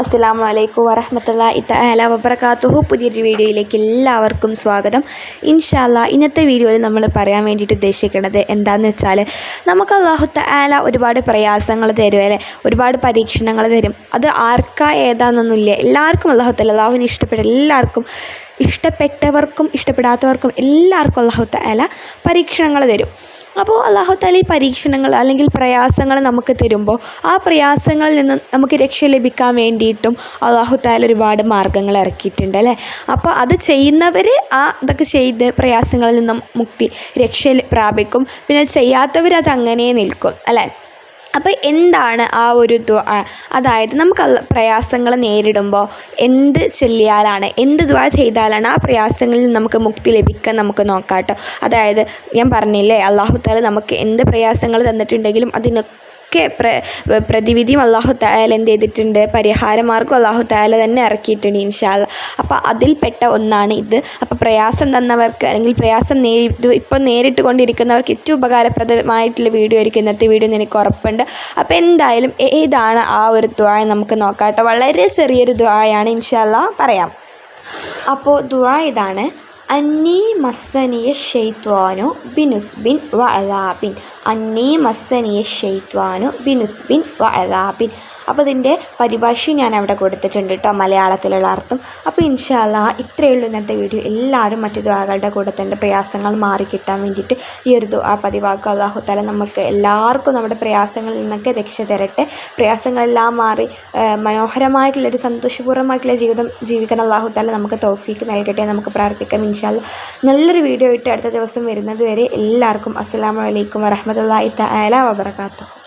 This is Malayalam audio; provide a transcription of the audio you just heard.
അസ്സലാമു അലൈക്കും വറഹ്മത്തുള്ളാഹി തആല വബറകാതുഹു. പുതിയൊരു വീഡിയോയിലേക്ക് എല്ലാവർക്കും സ്വാഗതം. ഇൻഷാ അല്ലാഹ് ഇന്നത്തെ വീഡിയോയിൽ നമ്മൾ പറയാൻ വേണ്ടിയിട്ട് ഉദ്ദേശിക്കുന്നത് എന്താണെന്ന് വെച്ചാൽ, നമുക്ക് അല്ലാഹു തആല ഒരുപാട് പ്രയാസങ്ങൾ തരുമല്ലേ, ഒരുപാട് പരീക്ഷണങ്ങൾ തരും. അത് ആർക്കാ ഏതാണെന്നൊന്നുമില്ല, എല്ലാവർക്കും അല്ലാഹു തആല അല്ലാഹുവിന് ഇഷ്ടപ്പെട്ട എല്ലാവർക്കും, ഇഷ്ടപ്പെട്ടവർക്കും ഇഷ്ടപ്പെടാത്തവർക്കും എല്ലാവർക്കും അല്ലാഹു തആല പരീക്ഷണങ്ങൾ തരും. അപ്പോൾ അല്ലാഹു തആല ഈ പരീക്ഷണങ്ങൾ അല്ലെങ്കിൽ പ്രയാസങ്ങൾ നമുക്ക് തരുമ്പോൾ ആ പ്രയാസങ്ങളിൽ നിന്നും നമുക്ക് രക്ഷ ലഭിക്കാൻ വേണ്ടിയിട്ടും അല്ലാഹു തആല ഒരുപാട് മാർഗ്ഗങ്ങൾ ഇറക്കിയിട്ടുണ്ട് അല്ലേ. അപ്പോൾ അത് ചെയ്യുന്നവർ ഇതൊക്കെ ചെയ്ത് പ്രയാസങ്ങളിൽ നിന്നും രക്ഷ പ്രാപിക്കും. പിന്നെ ചെയ്യാത്തവർ അത് അങ്ങനെ നിൽക്കും അല്ലേ. അപ്പോൾ എന്താണ് ആ ഒരു ദുആ? അതായത് നമുക്ക് പ്രയാസങ്ങൾ നേരിടുമ്പോൾ എന്ത് ചൊല്ലിയാലാണ്, എന്ത് ദുആ ചെയ്താലാണ് ആ പ്രയാസങ്ങളിൽ നിന്ന് നമുക്ക് മുക്തി ലഭിക്കാൻ നമുക്ക് നോക്കാം കേട്ടോ. അതായത് ഞാൻ പറഞ്ഞില്ലേ, അല്ലാഹു തആല നമുക്ക് എന്ത് പ്രയാസങ്ങൾ തന്നിട്ടുണ്ടെങ്കിലും അതിനൊക്കെ പ്രതിവിധിയും അല്ലാഹു തആല എന്ത് ചെയ്തിട്ടുണ്ട്, പരിഹാരമാർഗ്ഗം അല്ലാഹു തആല തന്നെ ഇറക്കിയിട്ടുണ്ട് ഇൻഷാ അല്ലാഹ്. അപ്പോൾ അതിൽപ്പെട്ട ഒന്നാണ് ഇത്. അപ്പോൾ പ്രയാസം തന്നവർക്ക് അല്ലെങ്കിൽ പ്രയാസം ഇപ്പോൾ നേരിട്ട് കൊണ്ടിരിക്കുന്നവർക്ക് ഏറ്റവും ഉപകാരപ്രദമായിട്ടുള്ള വീഡിയോ ആയിരിക്കും ഇന്നത്തെ വീഡിയോ എന്ന് എനിക്ക് ഉറപ്പുണ്ട്. അപ്പോൾ എന്തായാലും ഏതാണ് ആ ഒരു ദുആ നമുക്ക് നോക്കാം കേട്ടോ. വളരെ ചെറിയൊരു ദുആയാണ്, ഇൻഷാ അല്ലാഹ് പറയാം. അപ്പോൾ ദുആ ഇതാണ്: അന്നീ മസ്സനിയ ഷൈത്വാനു ബിനുസ്ബിൻ വഅദാബിൻ. അന്നീ മസ്സനിയ ഷൈത്വാനു ബിനുസ്ബിൻ വഅദാബിൻ. അപ്പോൾ ഇതിൻ്റെ പരിഭാഷയും ഞാൻ അവിടെ കൊടുത്തിട്ടുണ്ട് കേട്ടോ, മലയാളത്തിലുള്ള അർത്ഥം. അപ്പോൾ ഇൻഷാ അല്ലാഹ് ഇത്രയേ ഉള്ളൂ ഇന്നത്തെ വീഡിയോ. എല്ലാവരും മറ്റു ദുആകളുടെ കൂടെ തന്നെ പ്രയാസങ്ങൾ മാറിക്കിട്ടാൻ വേണ്ടിയിട്ട് ഈ ഒരു ദുആ പതിവാക്കുക. അല്ലാഹു തആല നമുക്ക് എല്ലാവർക്കും നമ്മുടെ പ്രയാസങ്ങളിൽ നിന്നൊക്കെ രക്ഷ തരട്ടെ. പ്രയാസങ്ങളെല്ലാം മാറി മനോഹരമായിട്ടുള്ളൊരു സന്തോഷപൂർണ്ണമായിട്ടുള്ള ജീവിതം ജീവിക്കാൻ അല്ലാഹു തആല നമുക്ക് തൗഫീക്ക് നൽകട്ടെ. നമുക്ക് പ്രാർത്ഥിക്കാം ഇൻഷാ അല്ലാഹ്. നല്ലൊരു വീഡിയോ ആയിട്ട് അടുത്ത ദിവസം വരുന്നത് വരെ എല്ലാവർക്കും അസ്സലാമു അലൈക്കും വറഹ്മത്തുള്ളാഹി തആല വബറകാതുഹു.